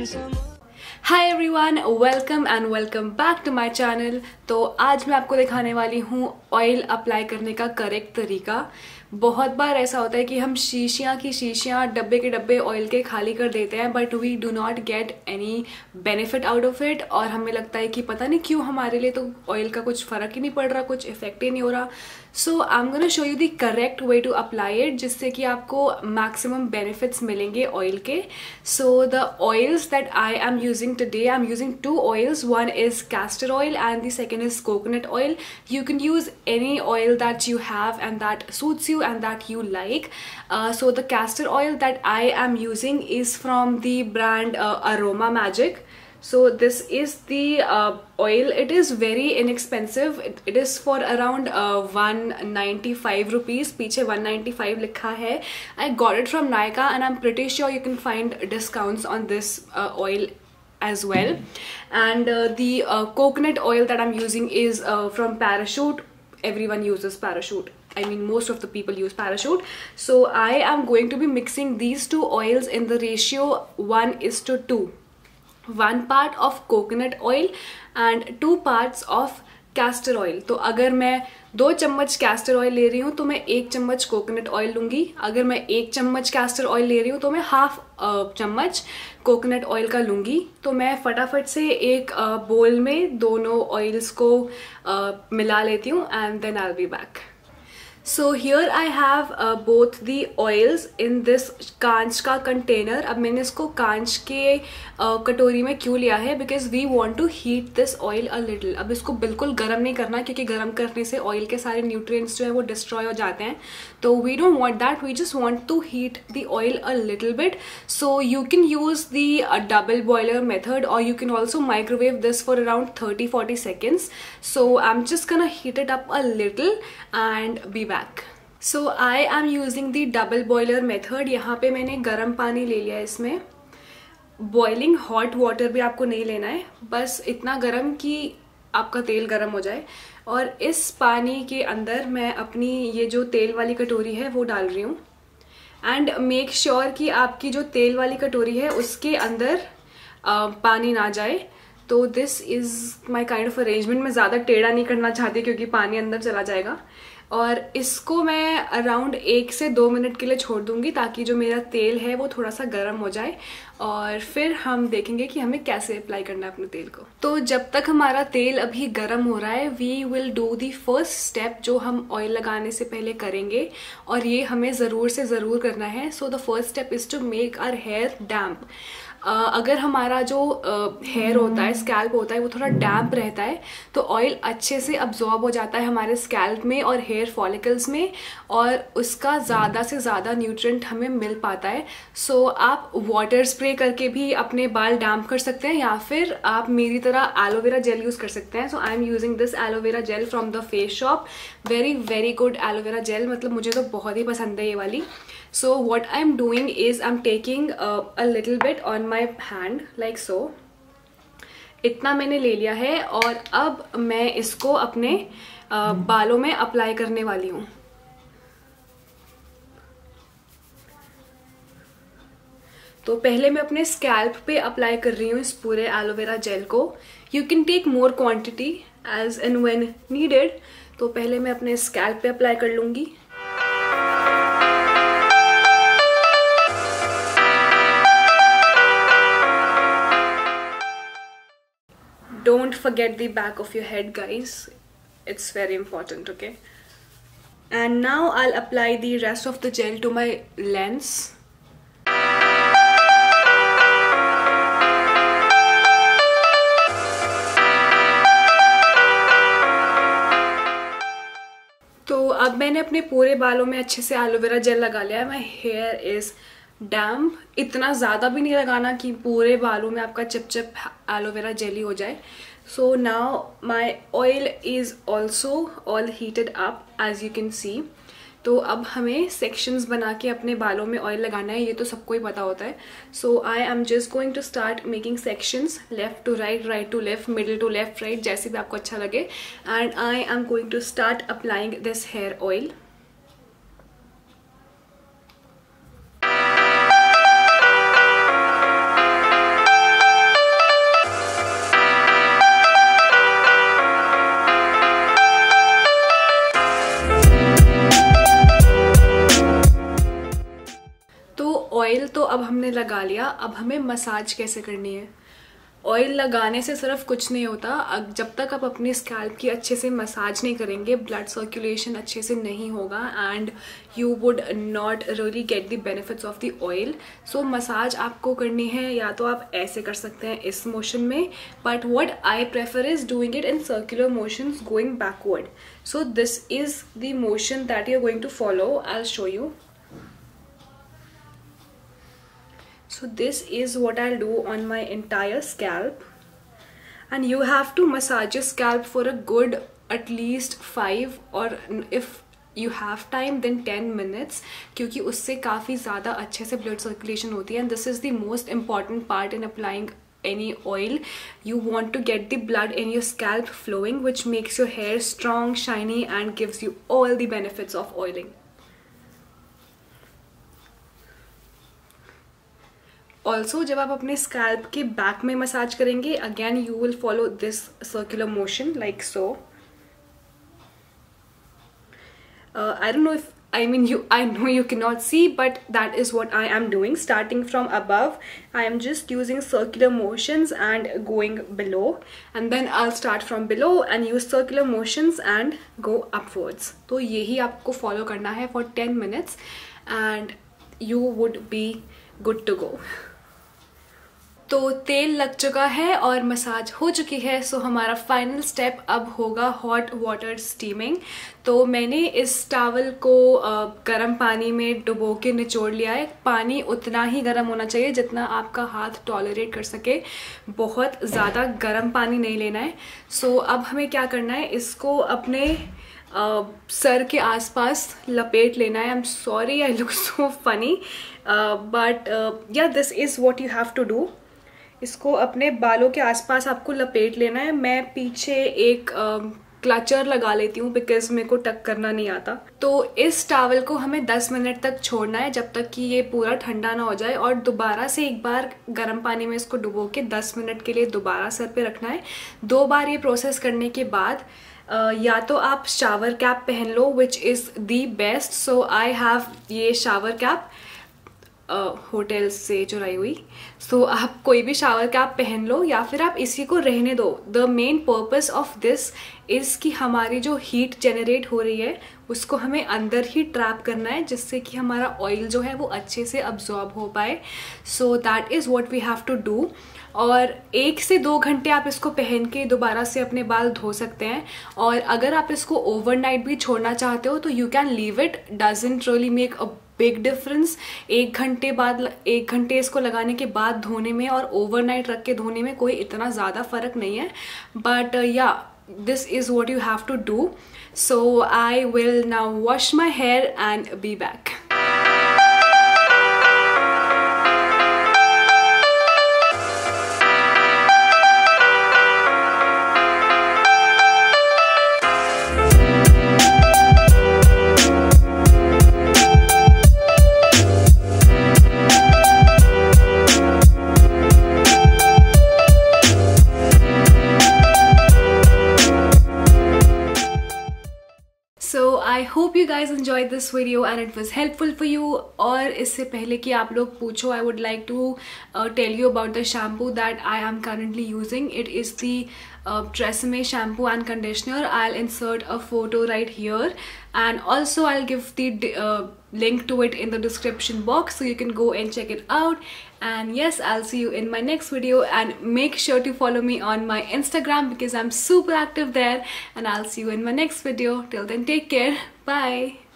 Hi everyone, welcome and welcome back to my channel. तो आज मैं आपको दिखाने वाली हूँ ऑयल अप्लाई करने का करेक्ट तरीका। बहुत बार ऐसा होता है कि हम शीशियाँ डब्बे के डब्बे ऑयल के खाली कर देते हैं, but we do not get any benefit out of it. और हमें लगता है कि पता नहीं क्यों हमारे लिए तो ऑयल का कुछ फ़र्क ही नहीं पड़ रहा, कुछ इफेक्ट ही नहीं हो रहा। So I am gonna show you the correct way to apply it, जिससे कि आपको मैक्सिमम बेनिफिट्स मिलेंगे ऑयल के। So the oils that I am using today, I am using two oils. One is castor oil and the second is coconut oil. You can use any oil that you have and that suits you and that you like. So the castor oil that I am using is from the brand Aroma Magic. So this is the oil. It is very inexpensive. It is for around 195 rupees. पीछे 195 लिखा है. I got it from Nykaa and I'm pretty sure you can find discounts on this oil as well. And the coconut oil that I'm using is from Parachute. Everyone uses Parachute. I mean, most of the people use Parachute. So I am going to be mixing these two oils in the ratio 1:2. 1 part of coconut oil and 2 parts of castor oil. तो अगर मैं 2 चम्मच castor oil ले रही हूँ तो मैं 1 चम्मच कोकोनट ऑयल लूंगी। अगर मैं 1 चम्मच कैस्टर ऑयल ले रही हूँ तो मैं हाफ चम्मच कोकोनट ऑयल का लूंगी। तो मैं फटाफट से एक बोल में दोनों ऑयल्स को मिला लेती हूँ and then I will be back. So here I have both the oils in this कांच का कंटेनर। अब मैंने इसको कांच के कटोरी में क्यों लिया है, because we want to heat this oil a little. अब इसको बिल्कुल गर्म नहीं करना, क्योंकि गर्म करने से ऑयल के सारे न्यूट्रिएंट्स जो है वो डिस्ट्रॉय हो जाते हैं। तो we don't want that, we just want to heat the oil a little bit. So you can use the double boiler method और you can also microwave this for around 30-40 seconds. So I'm just gonna heat it up a little and be back. So I am using the double boiler method. यहाँ पे मैंने गर्म पानी ले लिया है। इसमें बॉइलिंग हॉट वाटर भी आपको नहीं लेना है, बस इतना गर्म कि आपका तेल गर्म हो जाए। और इस पानी के अंदर मैं अपनी ये जो तेल वाली कटोरी है वो डाल रही हूँ। एंड मेक श्योर कि आपकी जो तेल वाली कटोरी है उसके अंदर पानी ना जाए। तो this is my kind of arrangement. मैं ज़्यादा टेढ़ा नहीं करना चाहती क्योंकि पानी अंदर चला जाएगा। और इसको मैं अराउंड 1 से 2 मिनट के लिए छोड़ दूंगी, ताकि जो मेरा तेल है वो थोड़ा सा गर्म हो जाए। और फिर हम देखेंगे कि हमें कैसे अप्लाई करना है अपने तेल को। तो जब तक हमारा तेल अभी गर्म हो रहा है, we will do the first step जो हम ऑयल लगाने से पहले करेंगे, और ये हमें ज़रूर से ज़रूर करना है। So the first step is to make our hair damp. अगर हमारा जो हेयर होता है, स्कैल्प होता है, वो थोड़ा डैम्प रहता है तो ऑयल अच्छे से अब्जॉर्ब हो जाता है हमारे स्कैल्प में और हेयर फॉलिकल्स में, और उसका ज़्यादा से ज़्यादा न्यूट्रिएंट हमें मिल पाता है। सो आप वाटर स्प्रे करके भी अपने बाल डैम्प कर सकते हैं, या फिर आप मेरी तरह एलोवेरा जेल यूज़ कर सकते हैं। So I am using this aloe vera gel from the face shop. Very good aloe vera gel, मतलब मुझे तो बहुत ही पसंद है ये वाली। So what I'm doing is I'm taking a little bit on my hand like so. इतना मैंने ले लिया है और अब मैं इसको अपने बालों में अप्लाई करने वाली हूँ। तो पहले मैं अपने स्कैल्प पे अप्लाई कर रही हूँ इस पूरे एलोवेरा जेल को। You can take more quantity as and when needed. तो पहले मैं अपने स्कैल्प पे अप्लाई कर लूँगी। Don't forget the back of your head, guys. It's very important, okay? And now I'll apply the rest of the gel to my lens. तो अब मैंने अपने पूरे बालों में अच्छे से एलोवेरा जेल लगा लिया है। माई हेयर इज डैम्प। इतना ज़्यादा भी नहीं लगाना कि पूरे बालों में आपका चिपचिप एलोवेरा जेली हो जाए। So now my oil is also all heated up as you can see. तो अब हमें सेक्शंस बना के अपने बालों में ऑयल लगाना है, ये तो सबको ही पता होता है। So I am just going to start making sections, left to right, right to left, middle to left, right, जैसे भी आपको अच्छा लगे। And I am going to start applying this hair oil. Oil तो अब हमने लगा लिया, अब हमें मसाज कैसे करनी है। ऑयल लगाने से सिर्फ कुछ नहीं होता, जब तक आप अपनी स्कैल्प की अच्छे से मसाज नहीं करेंगे ब्लड सर्कुलेशन अच्छे से नहीं होगा and you would not really get the benefits of the oil. So massage आपको करनी है या तो आप ऐसे कर सकते हैं इस मोशन में, but what I prefer is doing it in circular motions going backward. So this is the motion that you are going to follow, I will show you. So this is what I'll do on my entire scalp, and you have to massage your scalp for a good at least 5 or if you have time then 10 minutes, क्योंकि उससे काफ़ी ज़्यादा अच्छे से blood circulation होती है। And this is the most important part in applying any oil. You want to get the blood in your scalp flowing, which makes your hair strong, shiny and gives you all the benefits of oiling. Also जब आप अपने scalp के back में massage करेंगे, again you will follow this circular motion like so. I don't know if I know you cannot see, but that is what I am doing. Starting from above, I am just using circular motions and going below, and then I'll start from below and use circular motions and go upwards. तो यही आपको follow करना है for 10 minutes and you would be good to go. तो तेल लग चुका है और मसाज हो चुकी है, सो हमारा फाइनल स्टेप अब होगा हॉट वाटर स्टीमिंग। तो मैंने इस टॉवल को गर्म पानी में डुबो के निचोड़ लिया है। पानी उतना ही गर्म होना चाहिए जितना आपका हाथ टॉलरेट कर सके, बहुत ज़्यादा गर्म पानी नहीं लेना है। सो अब हमें क्या करना है, इसको अपने सर के आसपास लपेट लेना है। I am sorry I look so funny but yeah this is what you have to do. इसको अपने बालों के आसपास आपको लपेट लेना है। मैं पीछे एक क्लचर लगा लेती हूँ बिकॉज मेरे को टक करना नहीं आता। तो इस टॉवल को हमें 10 मिनट तक छोड़ना है जब तक कि ये पूरा ठंडा ना हो जाए, और दोबारा से एक बार गर्म पानी में इसको डुबो के 10 मिनट के लिए दोबारा सर पे रखना है। 2 बार ये प्रोसेस करने के बाद या तो आप शावर कैप पहन लो which is the best. So I have ये शावर कैप होटल से चुराई हुई। सो आप कोई भी शावर कैप पहन लो या फिर आप इसी को रहने दो। The main purpose of this is कि हमारी जो हीट जनरेट हो रही है उसको हमें अंदर ही ट्रैप करना है, जिससे कि हमारा ऑयल जो है वो अच्छे से अब्जॉर्ब हो पाए। So that is what we have to do. और 1 से 2 घंटे आप इसको पहन के दोबारा से अपने बाल धो सकते हैं। और अगर आप इसको ओवरनाइट भी छोड़ना चाहते हो तो you can leave it, doesn't really make a big difference. 1 घंटे इसको लगाने के बाद धोने में और ओवरनाइट रख के धोने में कोई इतना ज़्यादा फ़र्क नहीं है। But yeah this is what you have to do. So I will now wash my hair and be back. I hope you guys enjoyed this video and it was helpful for you. और इससे पहले कि आप लोग पूछो, I would like to tell you about the shampoo that I am currently using. It is the Tresemme shampoo and conditioner. I'll insert a photo right here, and also I'll give the link to it in the description box so you can go and check it out. And yes, I'll see you in my next video, and make sure to follow me on my Instagram because I'm super active there, and I'll see you in my next video. Till then, take care. Bye.